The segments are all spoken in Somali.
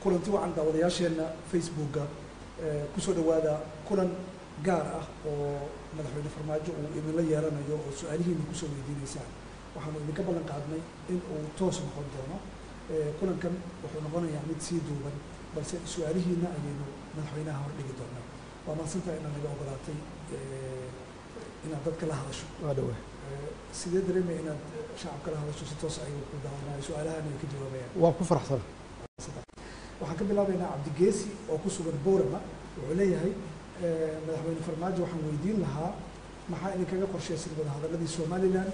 kulanti wacan daawadayaasheena Facebooka ku soo dhawaada kulan gaar ah oo madaxweyne Farmaajo uu idin la yeelanayo oo su'aalihiina ku soo weydiinaysaan waxaanu idinka ballan qaadnay in uu toos noqon doono kulankan wuxuu noqonayaa mid sii duuban balse su'aalihiina ayaynu madaxweynaha hor dhigi doonaa waa maasantahay inaad naga ogolaatay inaad dadka la hadasho sidee dareemay inaad shacabka la hadasho si toos ayuu ku daawanaya su'aalahan ay ka jawaabayaan waa ku faraxsan waxaan ka bilaabaynaa Cabdigeesi oo ku sugan Boorama wuxuu leeyahay madaxweyne Farmaajo waxaan weydiin lahaa maxaa idinkaga qorshaysan wadahadaladii Somaliland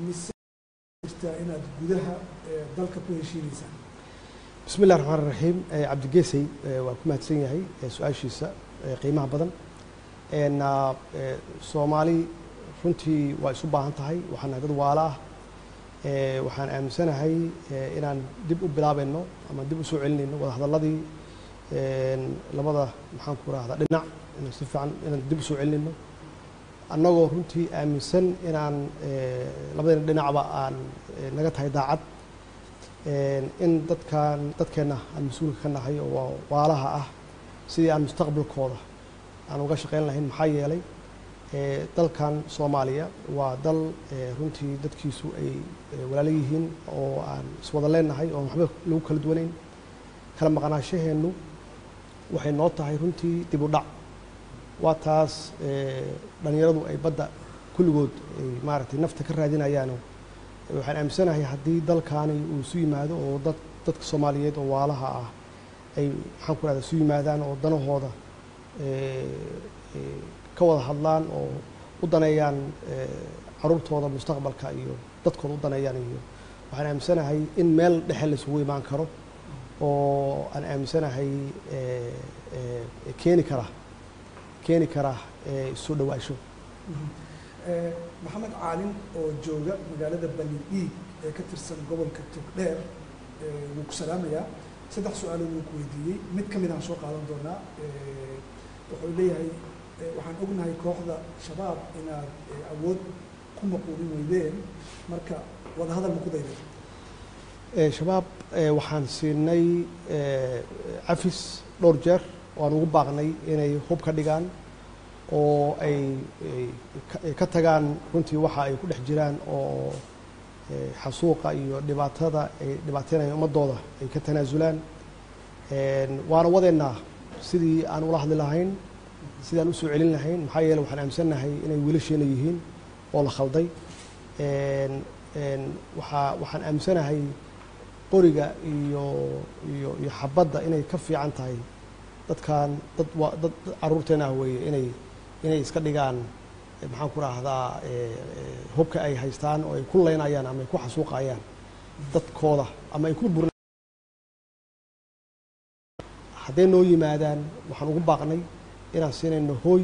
mise jirtaa inaad gudaha dalka ku heshiinaysaan بسم الله الرحمن الرحيم عبد الجيسي وكما تسنيهي سؤال شيسا قيمة بدن إن الصومالي runtii waa isu baahan tahay waxaan dad waala waxaan aaminsanahay inaan dib u bilaabayno ama dib u soo celinayno wada hadaladii labada maxaan ku raahdaa dhinac in si fiican inaan dib u soo celinayno annagoo runtii aaminsan inaan labada dhinacba aan naga tahay daacad in dadkeena aan mas'uulka ka nahay oo waalaha ah sidii aan mustaqbalkooda aan uga shaqeyn lahayn maxaa yeelay dalkan Soomaaliya waa dal runtii dadkiisu ay walaalo yihiin oo aan iswada leenahay oo waxba lagu kala duwanayn kala maqnaashaheenu waxay noo tahay runtii dib u dhac waa taas dhalinyaradu ay badda kulligood ay maaragtay nafta ka raadinayaan waxaan aaminsanahay haddii dalkaani uu isu yimaado oo dadka Soomaaliyeed oo waalaha ah ay maxaan ku raahdaa isu yimaadaan oo danahooda ka wada hadlaan oo u daneeyaan caruurtooda mustaqbalka iyo dadkooda u daneeyaan iyo waxaan aaminsanahay in meel dhexe la isugu imaan karo oo aan aaminsanahay keeni kara soo dhawaasho maxamed caalin oo jooga magaalada Balliidhiig ee ka tirsan gobolka Togdheer wuu ku salaamayaa saddex su'aalood uu ku weydiiyey mid ka mid aan soo qaadan doonaa wuxuu leeyahay waxaan ognahay kooxda shabaab inaad awood ku maquulin weydeen marka wada hadal ma ku dayday shabaab waxaan siinay cafis dhowr jeer oo aan ugu baaqnay inay hub ka dhigaan oo ay ka tagaan runtii waxa ay ku dhex jiraan oo xasuuqa iyo dhibaatada ay dhibaateynayaan ummadooda ay ka tanaasulaan waana wadeennaa sidii aan ula hadli lahayn sidaan u soo celin lahayn maxaa yeelay waxaan aaminsanahay inay wiilasheena yihiin oo la khalday waxaan aaminsanahay qoriga iyo xabadda inay ka fiican tahay dadkan dad caruurteena ah weeye inay iska dhigaan maxaan ku raahdaa hubka ay haystaan oo ay ku leynayaan ama ay ku xasuuqayaan dadkooda ama ay ku burin hadday noo yimaadaan waxaan ugu baaqnay inaan siinayno hooy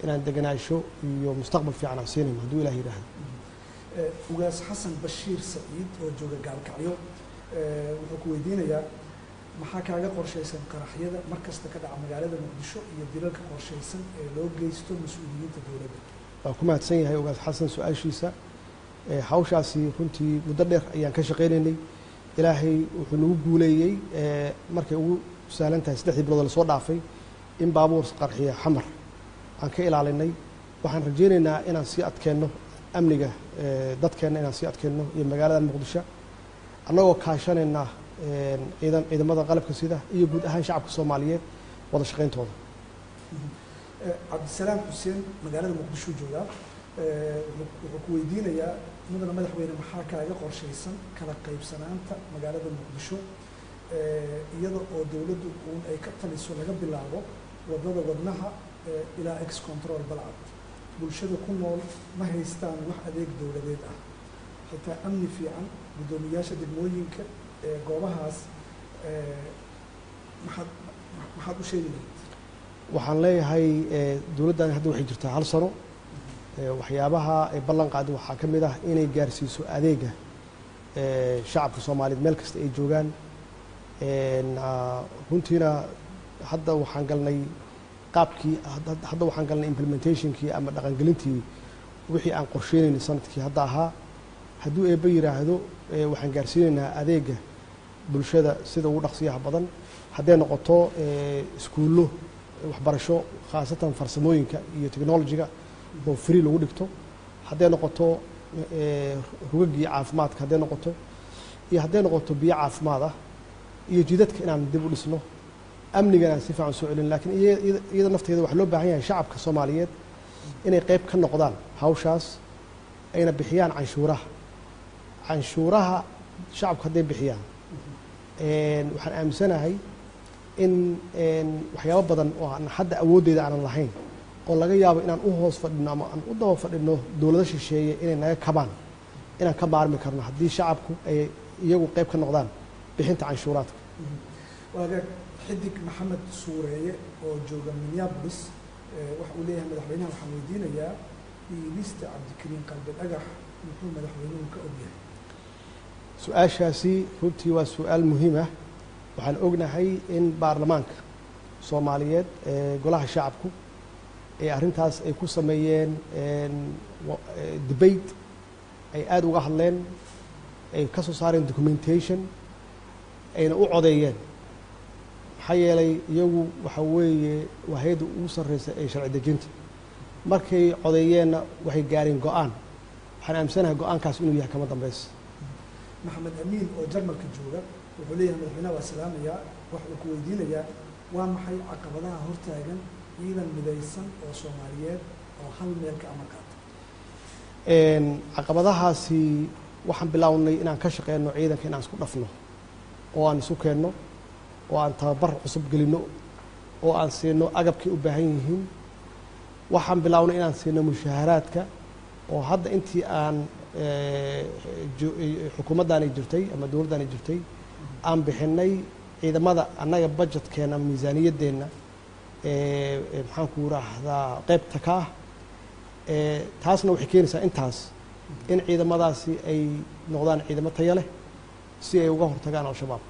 inaan deganaasho iyo mustaqbal fiican aan siinayno hadduu ilaah yidhaahdo ugaas xasan bashiir saciid oo jooga gaalkacyo wuxuu ku weydiinayaa maxaa kaaga qorshaysan qaraxyada mar kasta ka dhaca magaalada Muqdisho iyo dilalka qorshaysan ee loo geysto mas'uuliyiinta dowladda waa ku mahadsan yahay ugaas xasan su'aashiisa hawshaasi runtii muddo dheer ayaan ka shaqaynaynay ilaahay wuxuu nagu guuleeyey markay ugu sahlan tahay 3 bilood la soo dhaafay in baabuur qarxiya xamar aan ka ilaalinay waxaan rajaynaynaa inaan sii adkeenno amniga dadkeena inaan sii adkeenno iyo magaalada Muqdisho annagoo kaashanayna ciidamada qalabka sida iyo guud ahaan shacabka Soomaaliyeed wada shaqeyntooda Cabdisalaam Xuseen magaalada Muqdisho jooga wuxuu ku weydiinayaa mudane madaxweyne maxaa kaaga qorshaysan kala qaybsanaanta magaalada Muqdisho iyada oo dawladdu ay ka taliso laga bilaabo wadada wadnaha ilaa ex control balcad bulshada ku nool ma haystaan wax adeeg dawladeed ah xitaa amni fiican gudoomiyaasha degmooyinka goobahaas maxaad u sheegi lahayd waxaan leeyahay dawladdan hadda waxay jirtaa 1 sano waxyaabaha ay ballan qaaday waxaa ka mid ah inay gaarsiiso adeega shacabka Soomaaliyeed meel kasta ay joogaan runtiina hadda waxaan galnay qaabkii hadda waxaan galnay implementationkii ama dhaqangelintii wixii aan qorsheynaynay sanadkii hadda ahaa hadduu eebba yiraahdo waxaan gaarsiinaynaa adeega bulshada sida ugu dhaqsiyaha badan hadday noqoto iskuullo waxbarasho khaasatan farsamooyinka iyo technology-ga oo free lagu dhigto hadday noqoto rugagii caafimaadka hadday noqoto iyo hadday noqoto biyo caafimaad ah iyo jidadka inaan dib u dhisno amnigan aan si fiican soo celin laakiin iyada nafteeda waxaa loo baahan yahay shacabka Soomaaliyeed inay qayb ka noqdaan hawshaas ayna bixiyaan canshuuraha shacabka hadday bixiyaan waxaan aaminsanahay in waxyaabo badan oo aan hadda awooddeeda aanan lahayn oo laga yaabo inaan u hoos fadhino ama aan u daba fadhino dowlado shisheeye inay naga kabaan inaan ka maarmi karno haddii shacabku ay iyagu qayb ka noqdaan bixinta canshuuraadka waagaag xidig maxamed suureeye oo jooga Minneapolis waxa uu leeyahay madaxweynaha waxaan weydiinayaa dhiibista Cabdikariin Qalbi Dhagax muxuu madaxweynuhu ka ogyahay su-aashaasi runtii waa su-aal muhiim ah waxaan ognahay in baarlamaanka Soomaaliyeed golaha shacabku arrintaas ay ku sameeyeen debate ay aad uga hadleen ay ka soo saareen documentation ayna u codeeyeen maxaa yeelay iyagu waxa weeye waa hay'adda ugu sarreysa ee sharci dejinta markay codeeyeenna waxay gaareen go'aan waxaan aaminsanahay go'aankaas inuu yahay kama dambaysa maxamed amiin oo jarmalka jooga wuxuu leeyahay madaxweynaha waa salaamayaa waxa uu ku weydiinayaa waa maxay caqabadaha hortaagan ciidan midaysan oo Soomaaliyeed oo hal meel ka amar qaata caqabadahaasi waxaan bilownay inaan ka shaqeyno ciidanka inaan isku dhafno oo aan isu keenno oo aan tababar cusub gelino oo aan siino agabkii u baahan yihiin waxaan bilownay inaan siino mushaharaadka oo hadda intii aan xukuumaddaani jirtay ama dowladdaani jirtay aan bixinay ciidamada annaga budgetkeena miisaaniyadeenna maxaan ku raahdaa qaybta ka taasna waxay keenaysaa intaas in ciidamadaasi ay noqdaan ciidamo tayo leh si ay uga hortagaan al-shabaab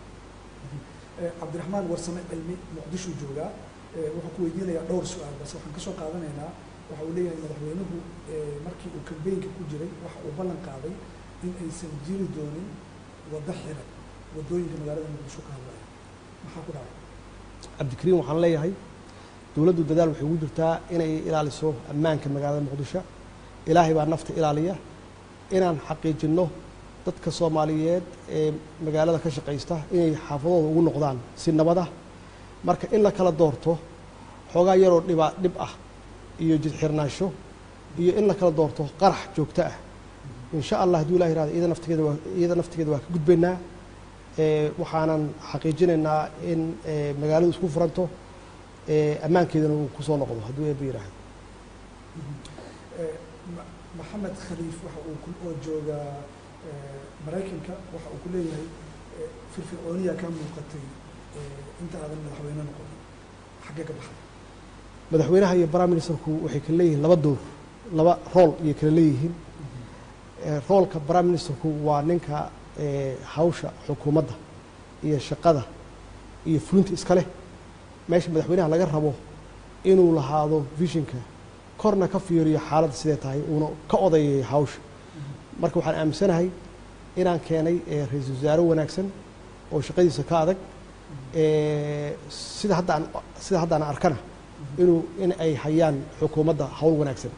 cabdiraxmaan warsame cilmi muqdisho joogaa wuxuu ku weydiinayaa dhowr su-aal balse waxaan ka soo qaadanaynaa waxa uu leeyahay madaxweynuhu markii uu kambeynka ku jiray waxa uu ballan qaaday in aysan jiri doonin waddo xiran waddooyinka magaalada muqdisho ka hadlaya maxaa ku dhacay cabdikariin waxaan leeyahay dowladdu dadaal waxay ugu jirtaa inay ilaaliso ammaanka magaalada muqdisho ilaahay baa nafta ilaaliya inaan xaqiijinno dadka Soomaaliyeed ee magaalada ka shaqeysta inay xaafadooda ugu noqdaan si nabad ah marka in la kala doorto xoogaa yaroo dhib ah iyo jid xirnaasho iyo in la kala doorto qarax joogto ah insha Allah hadduu Ilaahay raado iyada naftigeeda waa ka gudbaynaa waxaanan xaqiijinaynaa in magaaladu isku furanto ammaankeedana uu ku soo noqdo hadduu eebba yiraahdo maxamed khaliif waxa uu oo jooga Mareykanka waxa uu ku leeyahay firfircooniya ka muuqatay inta aadan madaxweyne noqon xagee ka baxay madaxweynaha iyo prime ministerku waxay kala leeyihiin laba rool iyo kala leeyihiin roolka prime ministerku waa ninka hawsha xukuumadda iyo shaqada iyo fulinta iska leh meesha madaxweynaha laga rabo inuu lahaado visionka korna ka fiiriyo xaaladda sidee tahay uuna ka odayeeyo hawsha marka waxaan aaminsanahay inaan keenay ra'iisul wasaare wanaagsan oo shaqadiisa ka adag sida hadda aan arkana in ay hayaan xukuumadda hawl wanaagsan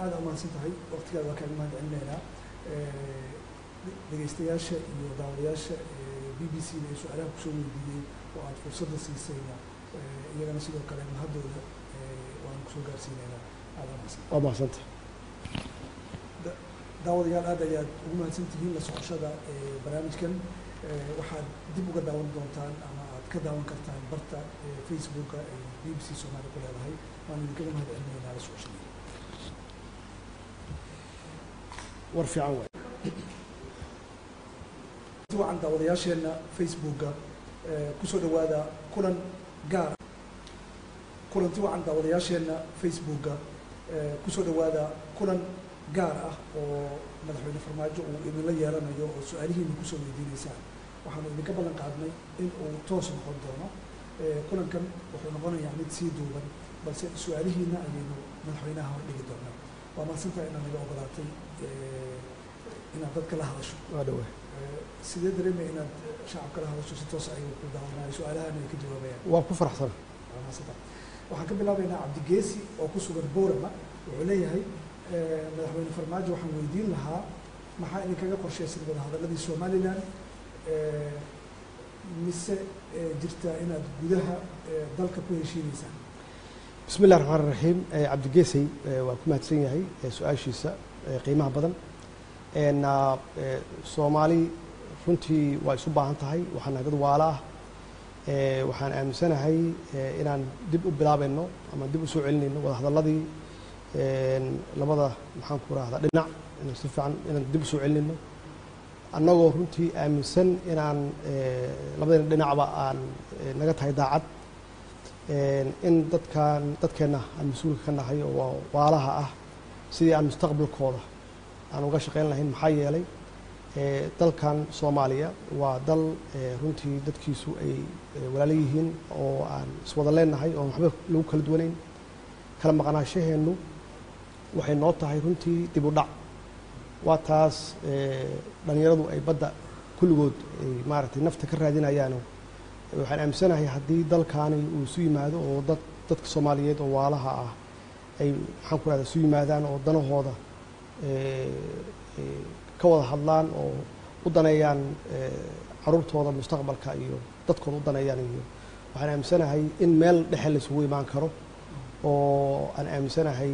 aad amaansan tahay waqtigaada waa kaaga mahad celinaynaa dhegeystayaasha iyo daawadayaasha BBC-da ee su-aalaha kusoo weydiiyey oo aad fursadda siisayna iyagana sidoo kale mahadooda waan kusoo gaarsiinaynaa aad amaansan waa mahadsantahay daawadayaal aad ayaad ugu mahadsan tihiin la socoshada barnaamijkan waxaad dib uga daawan doontaan ama aad ka daawan kartaan barta Facebooka ee BBC Soomaali ku leedahay waan idinkaga mahad celinaynaa la socoshada war fiican waay wacan daawadayaasheena Facebooka kusoo dhawaada kulan gaar kulanti wacan daawadayaasheena Facebooka kusoo dhawaada kulan gaar ah oo madaxweyne farmaajo uu idinla yeelanayo oo su-aalihiina kusoo weydiinaysaan waxaanu idinka ballan qaadnay in uu toos noqon doono kulankan wuxuu noqonayaa mid sii duuban balse su-aalihiina ayaynu madaxweynaha hor dhigi doonaa waa mahadsantahay inaad naga ogolaatay inaad dadka la hadasho waa dhawe sidee dareemaya inaad shacabka la hadasho si toos ay ku daawanaayo su-aalahan ay ka jawaabayaan waa ku faraxsan waxaan ka bilaabaynaa cabdigeesi oo ku sugan boorama wuxuu leeyahay madaxweyne farmaajo waxaan weydiin lahaa maxaa idinkaga qorshaysan wadahadaladii somalilan mise jirtaa inaad gudaha dalka ku heshiinaysaan bismi illahi raxmaan raxiim cabdigeesay waa ku mahadsan yahay su-aashiisa qiimaha badan soomaali runtii waa isu baahan tahay waxaan nahay dad waala ah waxaan aaminsanahay inaan dib u bilaabayno ama dib u soo celinayno wadahadaladii labada maxaan ku rahdaa dhinac inaan si fiican inaan dib u soo celinayno annagoo runtii aaminsan inaan labadayna dhinacba aan naga tahay daacad in dadkeenna aan mas-uulka ka nahay oo waalaha ah sidii aan mustaqbalkooda aan uga shaqayn lahayn maxaa yeelay dalkan soomaaliya waa dal runtii dadkiisu ay walaalo yihiin oo aan iswada leenahay oo waxba lagu kala duwanayn kala maqnaashaheennu waxay noo tahay runtii dib u dhac waa taas dhalinyaradu ay badda kulligood ay maaragtay nafta ka raadinayaano waxaan aaminsanahay haddii dalkaani uu isu yimaado oo dadka soomaaliyeed oo waalaha ah ay maxaan ku rahdaa isu yimaadaan oo danahooda ka wada hadlaan oo u daneeyaan caruurtooda mustaqbalka iyo dadkooda u daneeyaan iyo waxaan aaminsanahay in meel dhexe laysugu imaan karo oo aan aaminsanahay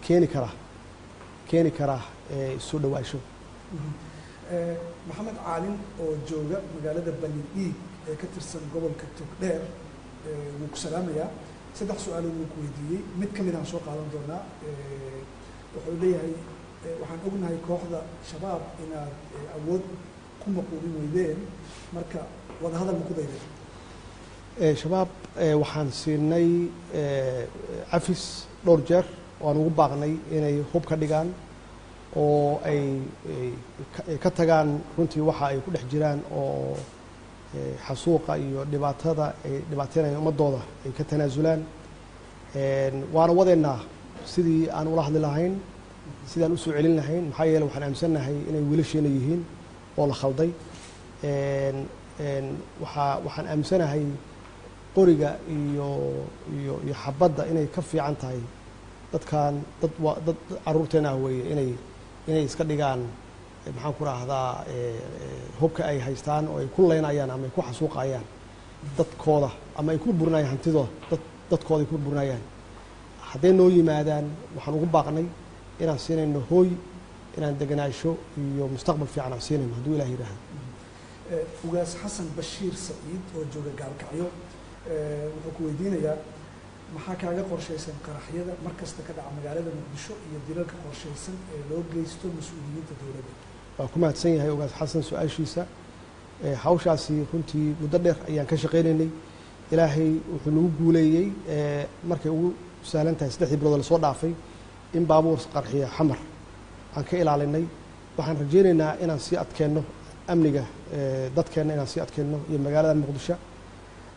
keeni kara soo dhawaasho maxamed caalin oo jooga magaalada bani dhiig ee ka tirsan gobolka togdheer wuu ku salaamayaa 3 su-aalood wuu ku weydiiyey mid ka mid aan soo qaadan doonaa wuxuu leeyahay waxaan ognahay kooxda shabaab inaad awood ku maquulin weydeen marka wada hadal ma ku dayday shabaab waxaan siinay cafis dhowr jeer oo aan ugu baaqnay inay hub ka dhigaan oo ay ka tagaan runtii waxa ay ku dhex jiraan oo xasuuqa iyo dhibaatada ay dhibaateynayaan ummadooda ay ka tanaasulaan waana wadeennaa sidii aan ula hadli lahayn sidii aan usoo celin lahayn maxaa yeele waxaan aaminsannahay inay wiilasheena yihiin oo la khalday waxaan aaminsanahay qoriga iyo xabadda inay ka fiican tahay dadkan dad caruurteena ah weeye inay iska dhigaan maxaan ku rahdaa hubka ay haystaan oo ay ku leynayaan ama ay ku xasuuqayaan dadkooda ama ay ku burburinayaan hantidooda dadkooda ay ku burburinayaan hadday noo yimaadaan waxaan ugu baaqnay inaan siinayno hooy inaan deganaasho iyo mustaqbal fiican aan siinayno hadduu ilaah yidhaahdo ugaas xasan bashiir saciid oo jooga gaalkacyo wuxuu ku weydiinayaa maxaa kaaga qorshaysan qaraxyada mar kasta ka dhaca magaalada muqdisho iyo dilalka qorshaysan ee loo geysto mas-uuliyiinta dowladda waa ku mahadsan yahay ugaas xasan su-aashiisa hawshaasi runtii muddo dheer ayaan ka shaqaynaynay ilaahay wuxuu nagu guuleeyey markay ugu sahlan tahay 3 bilood lasoo dhaafay in baabuur qarxiya xamar aan ka ilaalinay waxaan rajaynaynaa inaan sii adkeenno amniga dadkeenna inaan sii adkeenno iyo magaalada muqdisho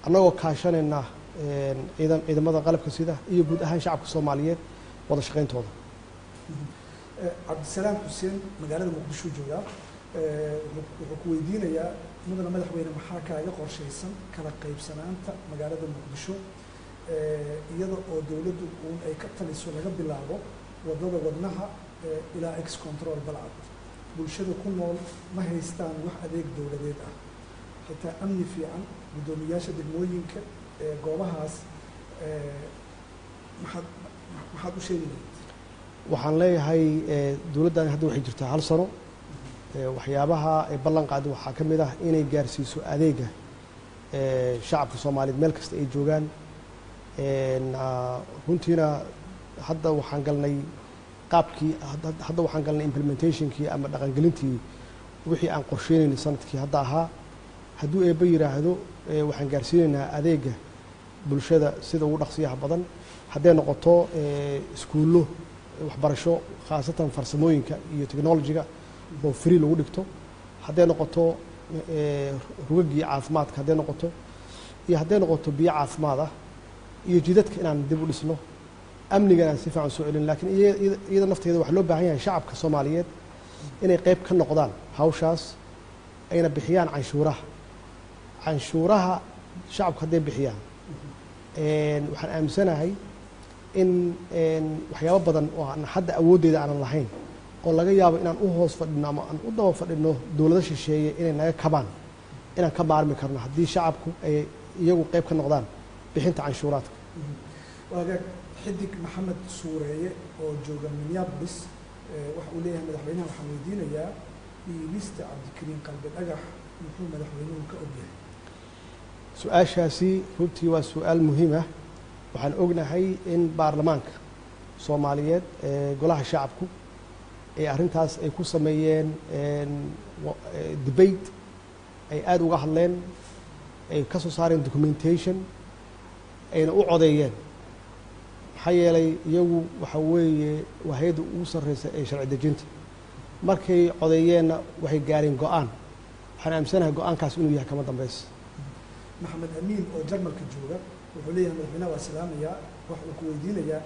annagoo kaashanayna ciidamada qalabka sida iyo guud ahaan shacabka soomaaliyeed wada shaqayntooda cabdisalaam xuseen magaalada muqdisho joogaa wuxuu ku weydiinayaa mudane madaxweyne maxaa kaaga qorshaysan kala qaybsanaanta magaalada muqdisho iyada oo dowladdu uun ay ka taliso laga bilaabo wadada wadnaha ilaa ex control balcad bulshada ku nool ma haystaan wax adeeg dowladeed ah xitaa amni fiican guddoomiyaasha degmooyinka goobahaas maxaad u sheegi lahayd waxaan leeyahay dowladdan hadda waxay jirtaa 1 sano waxyaabaha ay ballan qaaday waxaa ka mid ah inay gaarsiiso adeega shacabka soomaaliyeed meel kasta ay joogaan runtiina hadda waxaan galnay qaabkii hadda waxaan galnay implementationkii ama dhaqangelintii wixii aan qorsheynaynay sanadkii hadda ahaa hadduu eebba yidhaahdo waxaan gaarsiinaynaa adeega bulshada sida ugu dhaqsiyaha badan hadday noqoto iskuullo waxbarasho khaasatan farsamooyinka iyo technology-ga oo free lagu dhigto hadday noqoto rugagii caafimaadka hadday noqoto iyo hadday noqoto biyo caafimaad ah iyo jidadka inaan dib u dhisno amnigana si fiican soo celin laakiin iyada nafteeda waxaa loo baahan yahay shacabka Soomaaliyeed inay qayb ka noqdaan hawshaas ayna bixiyaan canshuuraha shacabka hadday bixiyaan waxaan aaminsanahay in waxyaabo badan oo aan hadda awooddeeda aanan lahayn oo laga yaabo inaan u hoos fadhino ama aan u daba fadhino dowlado shisheeye inay naga kabaan inaan ka maarmi karno haddii shacabku ay iyagu qayb ka noqdaan bixinta canshuuraadka. waagaag xidig maxamed suureeye oo jooga Minneapolis waxa uu leeyahay madaxweynaha waxaan weydiinayaa dhiibista Cabdikariin Qalbi Dhagax muxuu madaxweynuhu ka ogyahay? su-aashaasi runtii waa su-aal muhiim ah. waxaan ognahay in baarlamaanka Soomaaliyeed golaha shacabku ee arrintaas ay ku sameeyeen debate ay aad uga hadleen ay ka soo saareen documentation ayna u codeeyeen maxaa yeelay iyagu waxa weeye waa hay'adda ugu sarreysa ee sharci dejinta markay codeeyeenna waxay gaareen go-aan waxaan aaminsanahay go-aankaas inuu yahay kama dambaysa. maxamed amiin oo jarmalka jooga wuxuu leeyahay madaxweynaha waa salaamayaa waxa uu ku weydiinayaa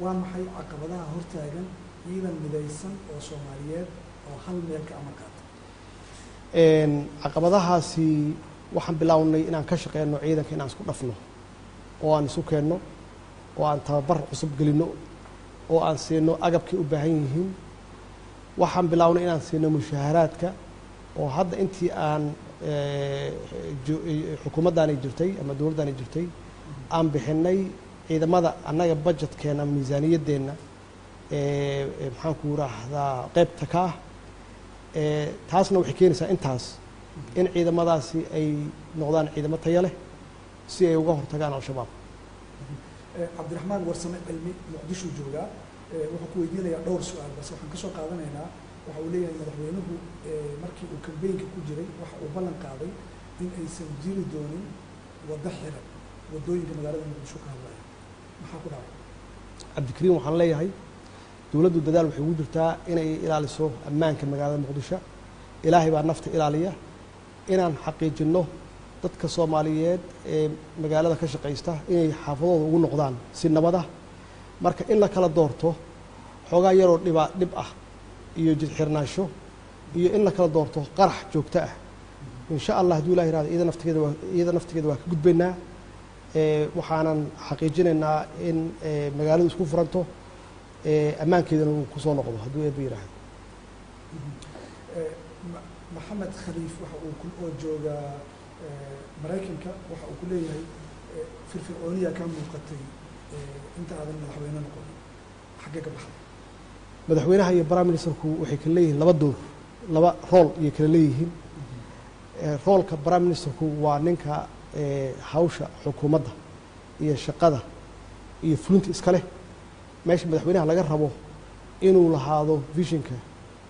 waa maxay caqabadaha hortaagan ciidan midaysan oo Soomaaliyeed oo hal meel ka amar qaata? caqabadahaasi waxaan bilownay inaan ka shaqeyno ciidanka inaan isku dhafno oo aan isu keenno oo aan tababar cusub gelinno oo aan siino agabkay u baahan yihiin. waxaan bilownay inaan siino mushaharaadka oo hadda intii aan xukuumaddaani jirtay ama dowladdaani jirtay aan bixinay ciidamada annaga budgetkeena miisaaniyaddeenna maxaan ku raahdaa qaybta ka ah taasna waxay keenaysaa intaas in ciidamadaasi ay noqdaan ciidamo tayo leh si ay uga hortagaan al-shabaab. cabdiraxmaan warsame cilmi muqdisho joogaa wuxuu ku weydiinayaa dhowr su-aal balse waxaan ka soo qaadanaynaa waxa uu leeyahay madaxweynuhu markii uu kambeynka ku jiray waxa uu ballan qaaday in aysan jiri doonin waddo xiran waddooyinka magaalada muqdisho ka hadlaya maxaa ku dhacay? cabdikariin waxaan leeyahay dowladdu dadaal waxay ugu jirtaa inay ilaaliso ammaanka magaalada muqdisho. ilaahay baa nafta ilaaliya inaan xaqiijinno dadka Soomaaliyeed ee magaalada ka shaqaysta inay xaafadooda ugu noqdaan si nabad ah. marka in la kala doorto xoogaa yaroo dhib ah iyo jid xirnaansho iyo in la kala doorto qarax joogto ah insha Allah hadduu ilaahay yiraahdo iyada naftigeeda waa ka gudbaynaa. waxaanan xaqiijinaynaa in magaaladu isku furanto ammaankeedana uu ku soo noqdo hadduu eebba yiraahdo. maxamed khaliif waxa uu oo jooga Mareykanka waxa uu ku leeyahay firfircooniya ka muuqatay inta aadan madaxweyne noqon xagee ka baxday? madaxweynaha iyo prime ministerku waxay kala leeyihiin laba rool iyo kala leeyihiin. roolka prime ministerku waa ninka hawsha xukuumadda iyo shaqada iyo fulinta iska leh. meesha madaxweynaha laga rabo inuu lahaado visionka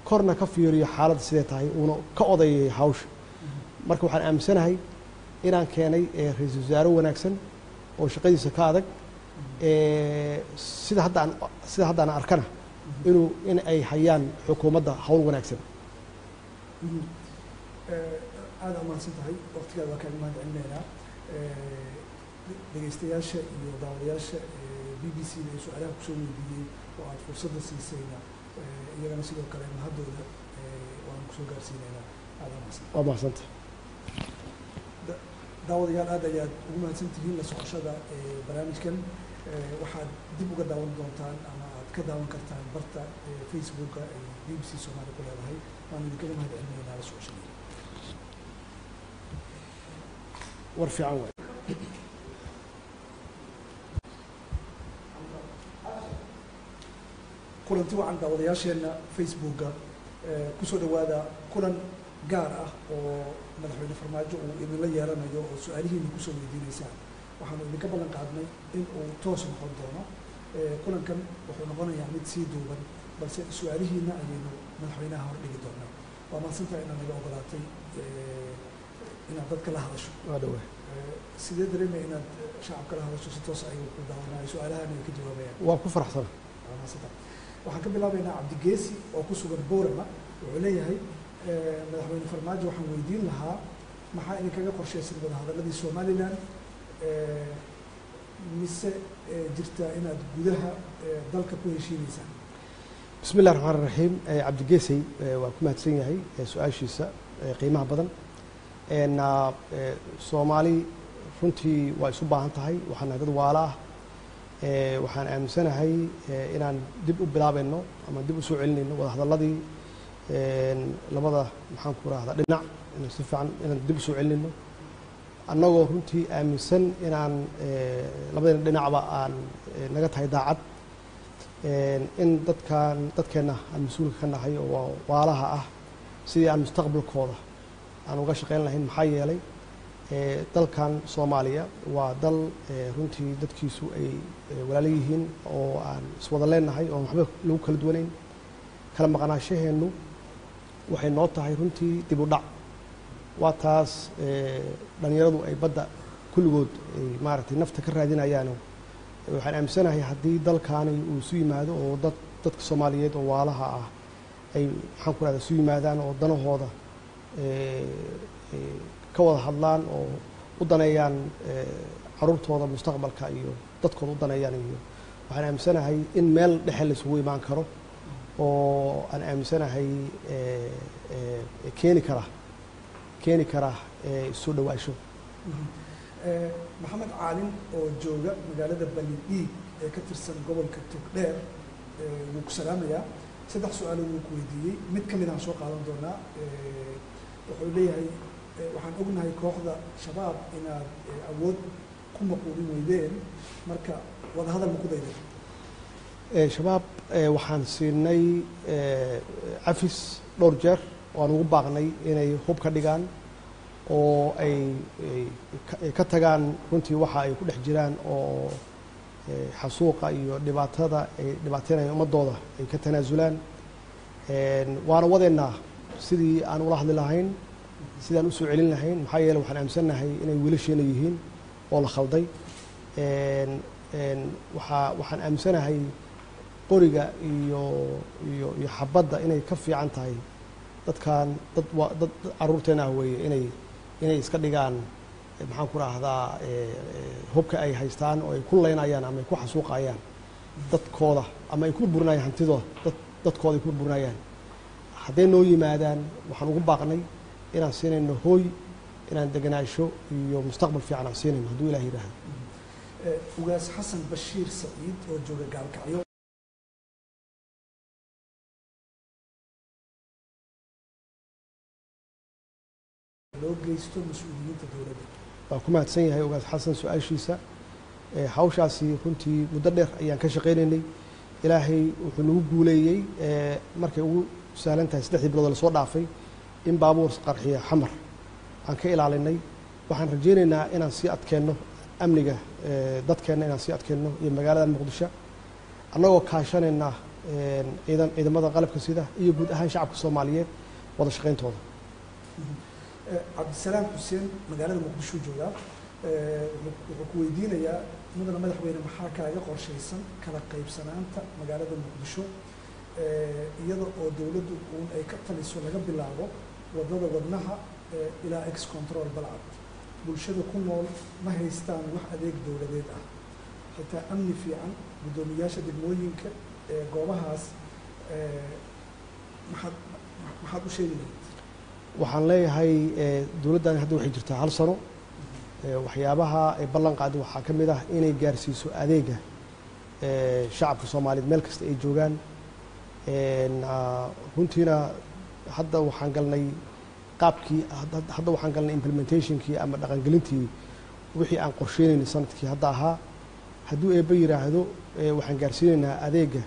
korna ka fiiriyo xaaladda sidee tahay uuna ka odayeeyo hawsha. marka waxaan aaminsanahay inaan keenay ra-iisul wasaare wanaagsan oo shaqadiisa ka adag sida hadda aan arkana in ay hayaan xukuumadda hawl wanaagsan. aad umahadsan tahay waqtigaada waa kaaga mahad celinaynaa. dhegeystayaasha iyo daawadayaasha BBC da ay su-aalaha kusoo weydiiyey oo aad fursadda siisayna iyagana sidoo kale mahadooda waan kusoo gaarsiinaynaa. aad umahadsan. waa mahadsantahay. daawadayaal aad ayaad ugu mahadsan tihiin la socoshada barnaamijkan. waxaad dib uga daawan doontaan ama aad ka daawan kartaan barta Facebooka ay BBC Soomaali ku leedahay. waan idinkaga mahad celinaynaa la socoshada. war fiican waay. kulanti wacan daawadayaasheenna Facebooka kusoo dhawaada kulan gaar ah oo madaxweyne farmaajo uu idinla yeelanayo oo su-aalihiina kusoo weydiinaysaan. waxaanu idinka ballan qaadnay in uu toos noqon doono. kulankan wuxuu noqonayaa mid sii duuban balse su-aalihiina ayaynu madaxweynaha hor dhigi doonaa. waa mahadsantahay inaad naga ogolaatay inaad dadka la hadasho. waa dhawaay. sidee dareemaya inaad shacabka la hadasho si toos ay ku daawanayo su-aalahan ay ka jawaabayaan? waa ku faraxsan. waa mahadsantahay. waxaan ka bilaabaynaa Cabdigeesi oo ku sugan Boorama. wuxuu leeyahay madaxweyne farmaajo waxaan weydiin lahaa maxaa idinkaga qorshaysan wadahadaladii Somaliland mise jirtaa inaad gudaha dalka ku heshiinaysaan? بسم الله الرحمن الرحيم عبد الجيسي وكما تسيني سؤال شيسا قيمة بدن إن الصومالي runtii waa isu baahan tahay waxaan dad waala waxaan aaminsanahay inaan dib u bilaabayno ama dib u soo celinayno wada hadalladii labada maxaan ku raahdaa dhinac inaan si fiican inaan dib u soo celinayno annagoo runtii aaminsan inaan labada dhinacba aan naga tahay daacad in dadkeena aan mas-uulka ka nahay oo waalaha ah sidii aan mustaqbalkooda aan uga shaqayn lahayn maxaa yeelay dalkan Soomaaliya waa dal runtii dadkiisu ay walaalo yihiin oo aan iswada leenahay oo waxba lagu kala duwanayn kala maqnaashaheenu waxay noo tahay runtii dib u dhac waa taas dhalinyaradu ay badda kulligood ay maaragtay nafta ka raadinayaan waxaan aaminsanahay haddii dalkaani uu isu yimaado oo dadka Soomaaliyeed oo waalaha ah ay maxaan ku raahdaa isu yimaadaan oo danahooda ka wada hadlaan oo u daneeyaan caruurtooda mustaqbalka iyo dadkooda u daneeyaan iyo waxaan aaminsanahay in meel dhexe la isugu imaan karo oo aan aaminsanahay keeni kara soo dhawaasho. maxamed caalin oo jooga magaalada Balidhiig ee ka tirsan gobolka Togdheer wuu ku salaamayaa 3 su'aalo wuu ku weydiiyey mid ka mid aan soo qaadan doonaa wuxuu leeyahay waxaan ognahay kooxda shabaab inaad awood ku maquulin weydeen marka wada hadal ma ku dayday? shabaab waxaan siinay cafis dhowr jeer waan ugu baaqnay inay hub ka dhigaan oo ay ka tagaan runtii waxa ay ku dhex jiraan oo xasuuqa iyo dhibaatada ay dhibaateynayaan ummadooda ay ka tanaasulaan waana wadeennaa sidii aan ula hadli lahayn sidaan u soo celin lahayn maxaa yeelay waxaan aaminsanahay inay wiilasheena yihiin oo la khalday waxaan aaminsanahay qoriga iyo xabadda inay ka fiican tahay dadkan dad caruurteena ah weeye inay iska dhigaan maxaan ku raahdaa hubka ay haystaan oo ay ku leynayaan ama ay ku xasuuqayaan dadkooda ama ay ku burburinayaan hantidooda dadkooda ay ku burburinayaan hadday noo yimaadaan waxaan ugu baaqnay inaan siinayno hooy inaan deganaasho iyo mustaqbal fiican aan siinayno hadduu ilaah yidhaahdo. ugaas xasan bashiir saciid oo jooga gaalkacyo loo geysto mas-uuliyiinta dowladda. waa ku mahadsan yahay ugaas xasan su-aashiisa hawshaasi runtii muddo dheer ayaan ka shaqaynaynay ilaahay wuxuu nagu guuleeyey markay ugu sahlan tahay 3 bilood la soo dhaafay in baabuur qarxiya xamar aan ka ilaalinay waxaan rajaynaynaa inaan sii adkeenno amniga dadkeena inaan sii adkeenno iyo magaalada Muqdisho annagoo kaashanayna ciidamada qalabka sida iyo guud ahaan shacabka Soomaaliyeed wada shaqayntooda. cabdisalaam xuseen magaalada Muqdisho jooga wuxuu ku weydiinayaa mudane madaxweyne maxaa kaaga qorshaysan kala qaybsanaanta magaalada Muqdisho iyada oo dowladdu ay ka taliso laga bilaabo wadada wadnaha ilaa ex control balcad bulshada ku nool ma haystaan wax adeeg dowladeed ah xitaa amni fiican guddoomiyaasha degmooyinka goobahaas maxaad u sheegi lahayd? waxaan leeyahay dowladdan hadda waxay jirtaa 1 sano waxyaabaha ay ballan qaaday waxaa ka mid ah inay gaarsiiso adeega shacabka Soomaaliyeed meel kasta ay joogaan runtiina hadda waxaan galnay qaabkii hadda waxaan galnay implementationkii ama dhaqangelintii wixii aan qorsheynaynay sanadkii hadda ahaa hadduu eebba yiraahdo waxaan gaarsiinaynaa adeega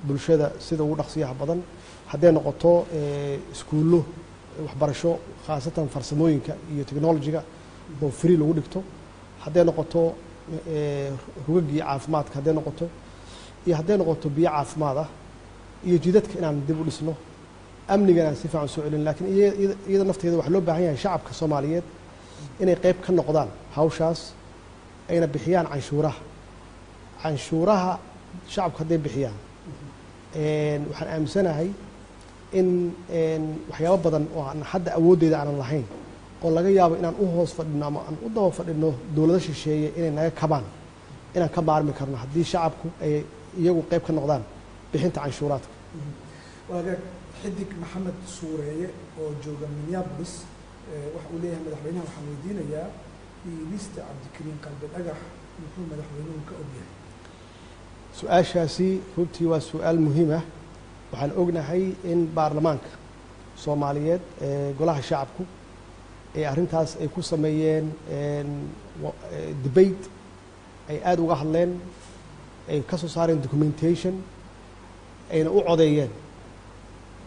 bulshada sida ugu dhaqsiyaha badan hadday noqoto iskuullo waxbarasho khaasatan farsamooyinka iyo technology-ga oo free lagu dhigto hadday noqoto rugagii caafimaadka hadday noqoto iyo hadday noqoto biyo caafimaad ah iyo jidadka inaan dib u dhisno amnigan aan si fiican soo celin laakiin iyada nafteeda waxaa loo baahan yahay shacabka Soomaaliyeed inay qayb ka noqdaan hawshaas ayna bixiyaan canshuuraha shacabka hadday bixiyaan waxaan aaminsanahay in waxyaabo badan oo aan hadda awooddeeda aanan lahayn oo laga yaabo inaan u hoos fadhino ama aan u daba fadhino dowlado shisheeye inay naga kabaan inaan ka maarmi karno haddii shacabku ay iyagu qayb ka noqdaan bixinta canshuuraadka. waagaag xidig maxamed suureeye oo jooga Minneapolis waxa uu leeyahay madaxweynaha waxaan weydiinayaa iibista cabdikariin qalbi dhagax muxuu madaxweynuhu ka ogyahay? su-aashaasi runtii waa su-aal muhiim ah. waxaan ognahay in baarlamaanka soomaaliyeed golaha shacabku ee arrintaas ay ku sameeyeen debate ay aada uga hadleen, ay ka soo saareen documentation, ayna u codeeyeen.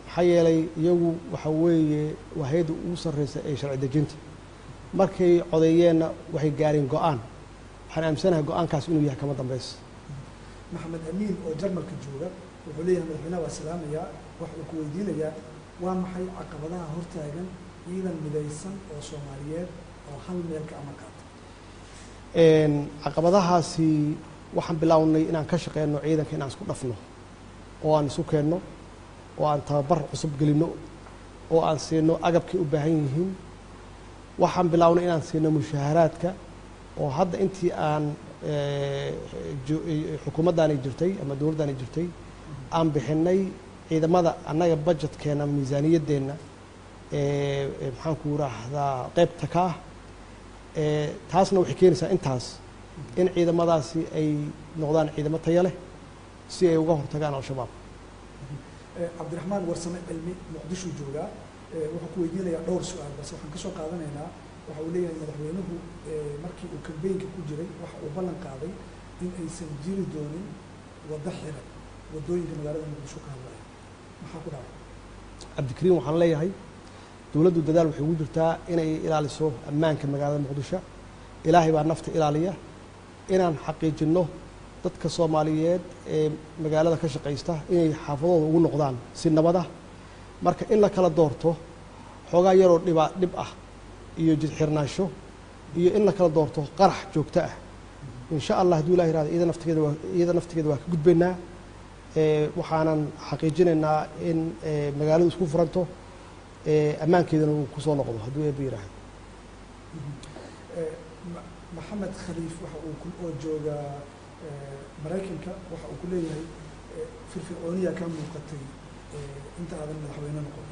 maxaa yeelay iyagu waxa weeye waa hay-adda ugu sarreysa ee sharci dejinta. markay codeeyeenna waxay gaareen go-aan. waxaan aaminsanahay go-aankaas inuu yahay kama dambaysa. maxamed amiin oo jarmalka jooga wuxuu leeyahay madaxweynaha waa salaamayaa, waxa uu ku weydiinayaa waa maxay caqabadaha hortaagan ciidan midaysan oo Soomaaliyeed oo hal meel ka amar qaata? caqabadahaasi waxaan bilownay inaan ka shaqeyno ciidanka inaan isku dhafno oo aan isu keenno oo aan tababar cusub gelinno oo aan siino agabkay u baahan yihiin. waxaan bilownay inaan siino mushaaharaadka oo hadda intii aan xukuumaddaani jirtay ama dowladdaani jirtay aan bixinay ciidamada annaga budgetkeenna ama miisaaniyaddeenna maxaan ku raahdaa qaybta ka ah. taasna waxay keenaysaa intaas in ciidamadaasi ay noqdaan ciidamo tayo leh si ay uga hortagaan al-shabaab. cabdiraxmaan warsame cilmi muqdisho joogaa wuxuu ku weydiinayaa dhowr su-aal balse waxaan ka soo qaadanaynaa. waxa uu leeyahay madaxweynuhu markii uu kambeynka ku jiray waxa uu ballan qaaday in aysan jiri doonin waddo xiran waddooyinka magaalada muqdisho ka hadlaya. maxaa ku dhacay? cabdikariin waxaan leeyahay dowladdu dadaal waxay ugu jirtaa inay ilaaliso ammaanka magaalada muqdisho. ilaahay baa nafta ilaaliya. inaan xaqiijinno dadka Soomaaliyeed ee magaalada ka shaqaysta inay xaafadooda ugu noqdaan si nabad ah. marka in la kala doorto xoogaa yaroo dhib ah iyo jid xirnaansho iyo in la kala doorto qarax joogto ah, insha allah hadduu ilaah yiraahdo iyada naftigeeda waa ka gudbaynaa. waxaanan xaqiijinaynaa in magaaladu isku furanto, ammaankeedana uu ku soo noqdo hadduu eebba yiraahdo. maxamed khaliif waxa uu oo jooga Maraykanka waxa uu ku leeyahay firfircooniya ka muuqatay inta aadan madaxweyne noqon.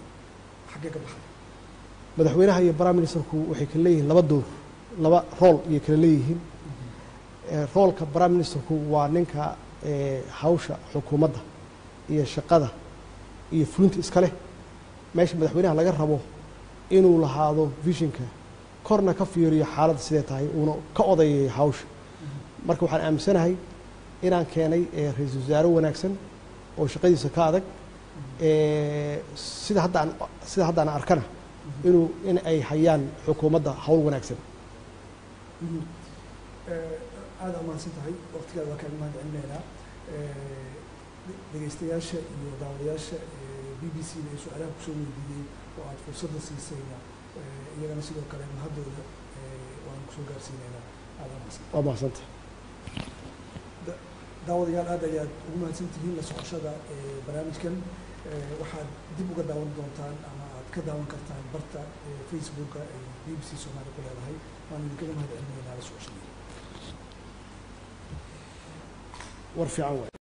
xaggee ka baxday? madaxweynaha iyo prime ministerku waxay kala leeyihiin laba door, laba rool ayay kala leeyihiin. roolka prime ministerku waa ninka hawsha xukuumadda iyo shaqada iyo fulinta iska leh. meesha madaxweynaha laga rabo inuu lahaado visionka, korna ka fiiriyo xaaladda sidee tahay, uuna ka odayeeyo hawsha. marka waxaan aaminsanahay inaan keenay ra-iisul wasaare wanaagsan oo shaqadiisa ka adag. sida haddaan arkana in ay hayaan xukuumadda hawl wanaagsan. aada umahadsan tahay. waqtigaada waa kaaga mahad celinaynaa. dhegeystayaasha iyo daawadayaasha BBC-da ee su-aalaha kusoo weydiiyey oo aada fursadda siisayna iyagana sidoo kale mahaddooda waanu kusoo gaarsiinaynaa. aada umahadsan. waa mahadsantahay. daawadayaal aad ayaad ugu mahadsan tihiin la socoshada barnaamijkan. waxaad dib uga daawan doontaan ama aad ka daawan kartaan barta Facebooka ee BBC Soomaali ku leedahay. waanu idinkaga mahad celinaynaa la socoshada. war fiican waay.